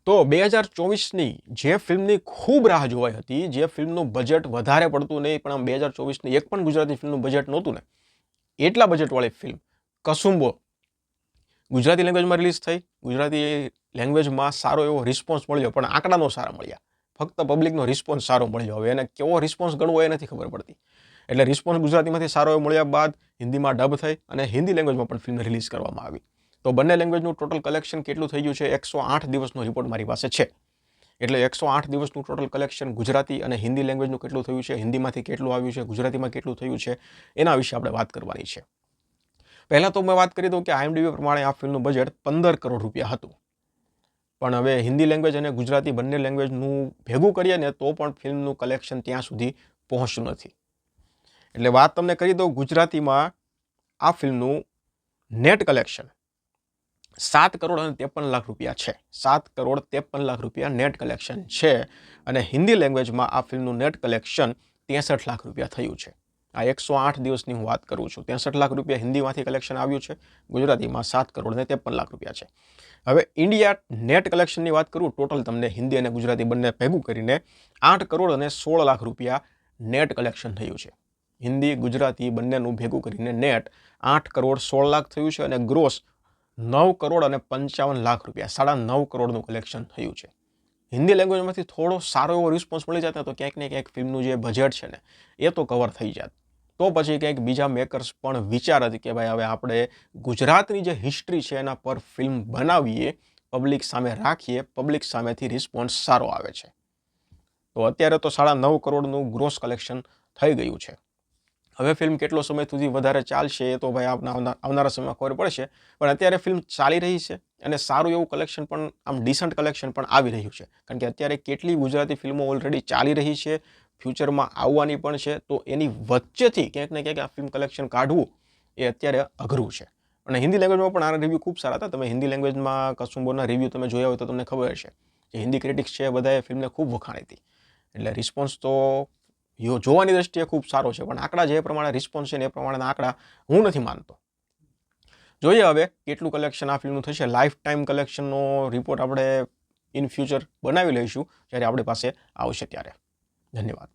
તો 2024ની જે ફિલ્મની ખૂબ રાહ જોવાઈ હતી, જે ફિલ્મનું બજેટ વધારે પડતું નહીં, પણ આમ 2024ની એક પણ ગુજરાતી ફિલ્મનું બજેટ નહોતું ને, એટલા બજેટવાળી ફિલ્મ કસુંબો ગુજરાતી લેંગ્વેજમાં રિલીઝ થઈ. ગુજરાતી લેંગ્વેજમાં સારો એવો રિસ્પોન્સ મળ્યો, પણ આંકડા નો સારા મળ્યા. ફક્ત પબ્લિકનો રિસ્પોન્સ સારો મળ્યો. હવે એને કેવો રિસ્પોન્સ ગણવો એ નથી ખબર પડતી. એટલે રિસ્પોન્સ ગુજરાતીમાંથી સારો એવો મળ્યા બાદ હિન્દીમાં ડબ થઈ અને હિન્દી લેંગ્વેજમાં પણ ફિલ્મ રિલીઝ કરવામાં આવી. તો બંને લેંગ્વેજનું ટોટલ કલેક્શન કેટલું થઈ ગયું છે? 108 દિવસનો રિપોર્ટ મારી પાસે છે. એટલે 108 દિવસનું ટોટલ કલેક્શન ગુજરાતી અને હિન્દી લેંગ્વેજનું કેટલું થયું છે, હિન્દીમાંથી કેટલું આવ્યું છે, ગુજરાતીમાં કેટલું થયું છે, એના વિશે આપણે વાત કરવાની છે. પહેલાં તો મેં વાત કરી દઉં કે IMDb પ્રમાણે આ ફિલ્મનું બજેટ 15 કરોડ રૂપિયા હતું. પણ હવે હિન્દી લેંગ્વેજ અને ગુજરાતી બંને લેંગ્વેજનું ભેગું કરીએ ને તો પણ ફિલ્મનું કલેક્શન ત્યાં સુધી પહોંચ્યું નથી. એટલે વાત તમને કરી દઉં, ગુજરાતીમાં આ ફિલ્મનું નેટ કલેક્શન 7 કરોડ અને 53 લાખ રૂપિયા છે. 7 કરોડ 53 લાખ રૂપિયા નેટ કલેક્શન છે. અને હિન્દી લેંગ્વેજમાં આ ફિલ્મનું નેટ કલેક્શન 63 લાખ રૂપિયા થયું છે. આ 108 દિવસની હું વાત કરું છું. 63 લાખ રૂપિયા હિન્દીમાંથી કલેક્શન આવ્યું છે. ગુજરાતીમાં 7 કરોડ અને 53 લાખ રૂપિયા છે. હવે ઇન્ડિયા નેટ કલેક્શનની વાત કરું, ટોટલ તમને હિન્દી અને ગુજરાતી બંને ભેગું કરીને 8 કરોડ અને 16 લાખ રૂપિયા નેટ કલેક્શન થયું છે. હિન્દી ગુજરાતી બંનેનું ભેગું કરીને નેટ 8 કરોડ 16 લાખ થયું છે અને ગ્રોસ 9 કરોડ અને 55 લાખ રૂપિયા 9.5 કરોડનું કલેક્શન થયું છે. હિન્દી લેંગ્વેજમાંથી થોડો સારો એવો રિસ્પોન્સ મળી જાત ને તો ક્યાંક ને ક્યાંક ફિલ્મનું જે બજેટ છે ને એ તો કવર થઈ જાત. તો પછી કંઈક બીજા મેકર્સ પણ વિચારત કે ભાઈ હવે આપણે ગુજરાતની જે હિસ્ટ્રી છે એના પર ફિલ્મ બનાવીએ, પબ્લિક સામે રાખીએ, પબ્લિક સામેથી રિસ્પોન્સ સારો આવે છે. તો અત્યારે તો 9.5 કરોડનું ગ્રોસ કલેક્શન થઈ ગયું છે. હવે ફિલ્મ કેટલો સમય સુધી વધારે ચાલશે એ તો ભાઈ આવનારા સમયમાં ખબર પડશે. પણ અત્યારે ફિલ્મ ચાલી રહી છે અને સારું એવું કલેક્શન પણ, આમ ડિસન્ટ કલેક્શન પણ આવી રહ્યું છે. કારણ કે અત્યારે કેટલી ગુજરાતી ફિલ્મો ઓલરેડી ચાલી રહી છે, ફ્યુચરમાં આવવાની પણ છે. તો એની વચ્ચેથી ક્યાંક ને ક્યાંક આ ફિલ્મ કલેક્શન કાઢવું એ અત્યારે અઘરું છે. અને હિન્દી લેંગ્વેજમાં પણ આના રિવ્યૂ ખૂબ સારા હતા. તમે હિન્દી લેંગ્વેજમાં કસુંબોના રિવ્યૂ તમે જોયા હોય તો તમને ખબર હશે. જે હિન્દી ક્રિટિક્સ છે બધાએ ફિલ્મને ખૂબ વખાણી હતી. એટલે રિસ્પોન્સ તો જોવાની દ્રષ્ટિએ ખૂબ સારો છે. પણ આંકડા જે પ્રમાણે રિસ્પોન્સ છે ને એ પ્રમાણેના આંકડા હું નથી માનતો. જોઈએ હવે કેટલું કલેક્શન આ ફિલ્મનું થશે. લાઈફ ટાઈમ કલેક્શનનો રિપોર્ટ આપણે ઇન ફ્યુચર બનાવી લઈશું જ્યારે આપણી પાસે આવશે ત્યારે. ધન્યવાદ.